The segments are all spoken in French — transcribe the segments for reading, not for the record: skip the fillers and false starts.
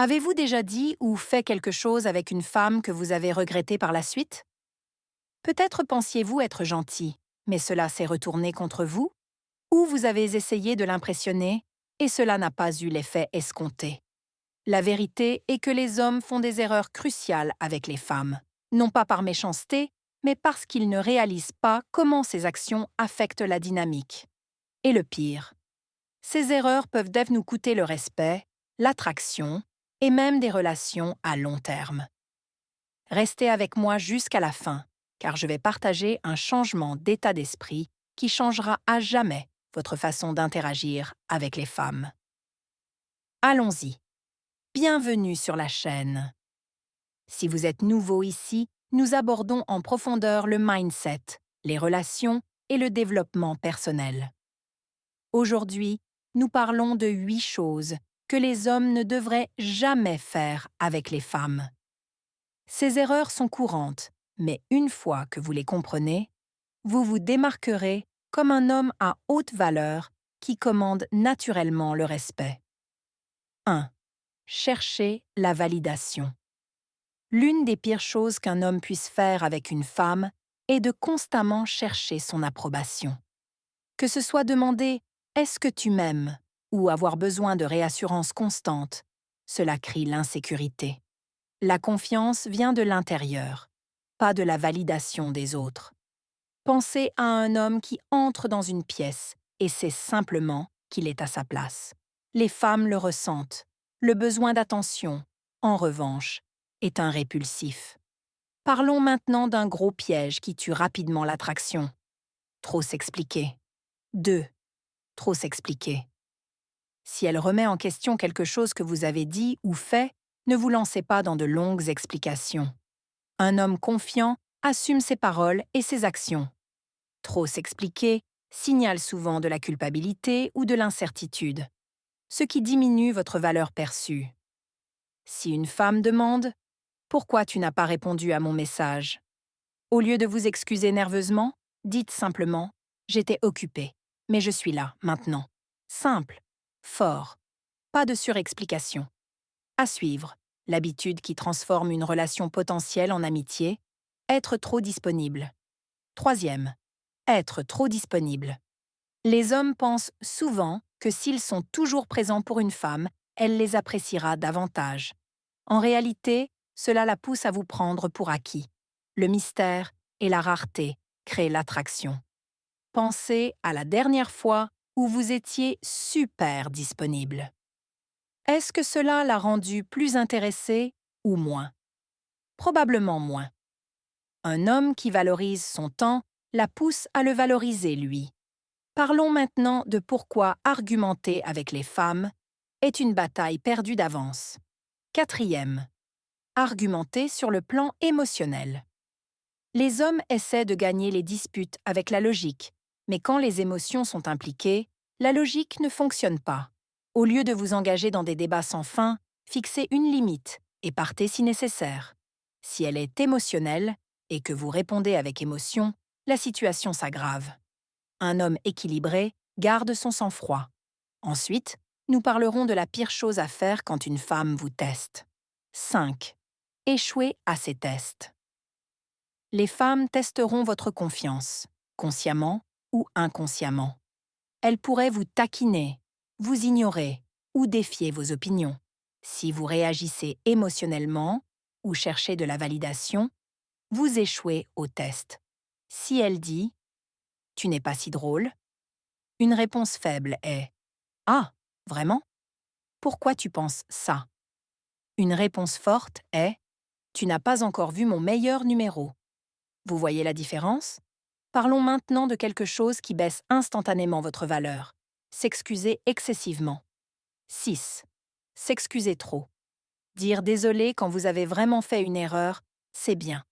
Avez-vous déjà dit ou fait quelque chose avec une femme que vous avez regretté par la suite? Peut-être pensiez-vous être gentil, mais cela s'est retourné contre vous? Ou vous avez essayé de l'impressionner et cela n'a pas eu l'effet escompté? La vérité est que les hommes font des erreurs cruciales avec les femmes, non pas par méchanceté, mais parce qu'ils ne réalisent pas comment ces actions affectent la dynamique. Et le pire, ces erreurs peuvent nous coûter le respect, l'attraction et même des relations à long terme. Restez avec moi jusqu'à la fin, car je vais partager un changement d'état d'esprit qui changera à jamais votre façon d'interagir avec les femmes. Allons-y. Bienvenue sur la chaîne. Si vous êtes nouveau ici, nous abordons en profondeur le mindset, les relations et le développement personnel. Aujourd'hui, nous parlons de 8 choses que les hommes ne devraient jamais faire avec les femmes. Ces erreurs sont courantes, mais une fois que vous les comprenez, vous vous démarquerez comme un homme à haute valeur qui commande naturellement le respect. 1. Chercher la validation. L'une des pires choses qu'un homme puisse faire avec une femme est de constamment chercher son approbation. Que ce soit demander « Est-ce que tu m'aimes ?» ou avoir besoin de réassurance constante, cela crie l'insécurité. La confiance vient de l'intérieur, pas de la validation des autres. Pensez à un homme qui entre dans une pièce et sait simplement qu'il est à sa place. Les femmes le ressentent. Le besoin d'attention, en revanche, est un répulsif. Parlons maintenant d'un gros piège qui tue rapidement l'attraction. Trop s'expliquer. 2. Trop s'expliquer. Si elle remet en question quelque chose que vous avez dit ou fait, ne vous lancez pas dans de longues explications. Un homme confiant assume ses paroles et ses actions. Trop s'expliquer signale souvent de la culpabilité ou de l'incertitude, ce qui diminue votre valeur perçue. Si une femme demande « Pourquoi tu n'as pas répondu à mon message ?» Au lieu de vous excuser nerveusement, dites simplement « J'étais occupée, mais je suis là, maintenant. » Simple, fort, pas de surexplication. À suivre, l'habitude qui transforme une relation potentielle en amitié, être trop disponible. 3. Être trop disponible. Les hommes pensent souvent que s'ils sont toujours présents pour une femme, elle les appréciera davantage. En réalité, cela la pousse à vous prendre pour acquis. Le mystère et la rareté créent l'attraction. Pensez à la dernière fois où vous étiez super disponible. Est-ce que cela l'a rendu plus intéressé ou moins? Probablement moins. Un homme qui valorise son temps la pousse à le valoriser lui. Parlons maintenant de pourquoi argumenter avec les femmes est une bataille perdue d'avance. 4. Argumenter sur le plan émotionnel. Les hommes essaient de gagner les disputes avec la logique, mais quand les émotions sont impliquées, la logique ne fonctionne pas. Au lieu de vous engager dans des débats sans fin, fixez une limite et partez si nécessaire. Si elle est émotionnelle et que vous répondez avec émotion, la situation s'aggrave. Un homme équilibré garde son sang-froid. Ensuite, nous parlerons de la pire chose à faire quand une femme vous teste. 5. Échouer à ces tests. Les femmes testeront votre confiance, consciemment ou inconsciemment. Elles pourraient vous taquiner, vous ignorer ou défier vos opinions. Si vous réagissez émotionnellement ou cherchez de la validation, vous échouez au test. Si elle dit « Tu n'es pas si drôle », une réponse faible est « Ah, vraiment? Pourquoi tu penses ça ?» Une réponse forte est « Tu n'as pas encore vu mon meilleur numéro ». Vous voyez la différence? Parlons maintenant de quelque chose qui baisse instantanément votre valeur. S'excuser excessivement. 6. S'excuser trop. Dire désolé quand vous avez vraiment fait une erreur, c'est bien.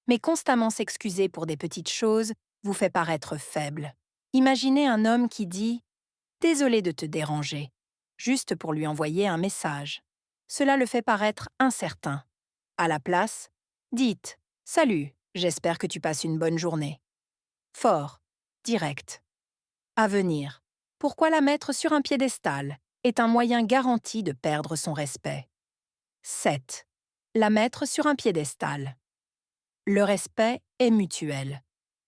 Mais constamment s'excuser pour des petites choses vous fait paraître faible. Imaginez un homme qui dit « Désolé de te déranger », juste pour lui envoyer un message. Cela le fait paraître incertain. À la place, dites « Salut, j'espère que tu passes une bonne journée ». Fort, direct. À venir. Pourquoi la mettre sur un piédestal est un moyen garanti de perdre son respect. 7. La mettre sur un piédestal. Le respect est mutuel.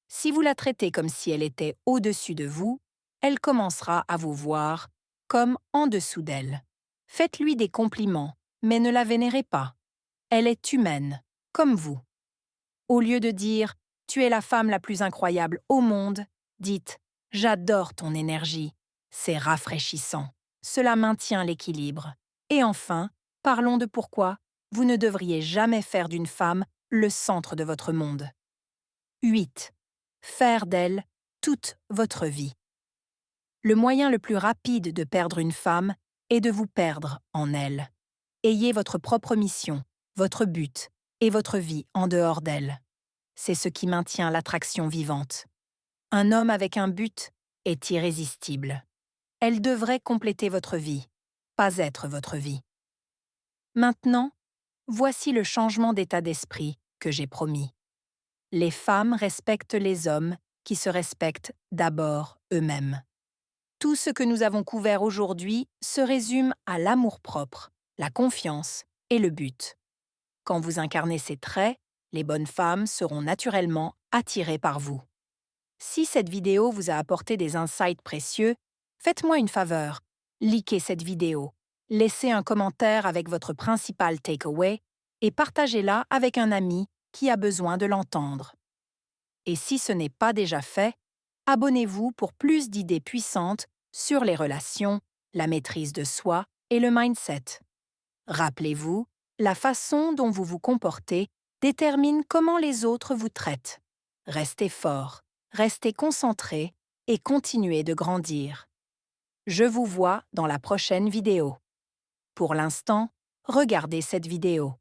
Si vous la traitez comme si elle était au-dessus de vous, elle commencera à vous voir comme en dessous d'elle. Faites-lui des compliments, mais ne la vénérez pas. Elle est humaine, comme vous. Au lieu de dire « Tu es la femme la plus incroyable au monde », dites « J'adore ton énergie ». C'est rafraîchissant. Cela maintient l'équilibre. Et enfin, parlons de pourquoi vous ne devriez jamais faire d'une femme le centre de votre monde. 8. Faire d'elle toute votre vie. Le moyen le plus rapide de perdre une femme est de vous perdre en elle. Ayez votre propre mission, votre but et votre vie en dehors d'elle. C'est ce qui maintient l'attraction vivante. Un homme avec un but est irrésistible. Elle devrait compléter votre vie, pas être votre vie. Maintenant, voici le changement d'état d'esprit que j'ai promis. Les femmes respectent les hommes qui se respectent d'abord eux-mêmes. Tout ce que nous avons couvert aujourd'hui se résume à l'amour-propre, la confiance et le but. Quand vous incarnez ces traits, les bonnes femmes seront naturellement attirées par vous. Si cette vidéo vous a apporté des insights précieux, faites-moi une faveur, likez cette vidéo, laissez un commentaire avec votre principal takeaway et partagez-la avec un ami qui a besoin de l'entendre. Et si ce n'est pas déjà fait, abonnez-vous pour plus d'idées puissantes sur les relations, la maîtrise de soi et le mindset. Rappelez-vous, la façon dont vous vous comportez détermine comment les autres vous traitent. Restez fort, restez concentré et continuez de grandir. Je vous vois dans la prochaine vidéo. Pour l'instant, regardez cette vidéo.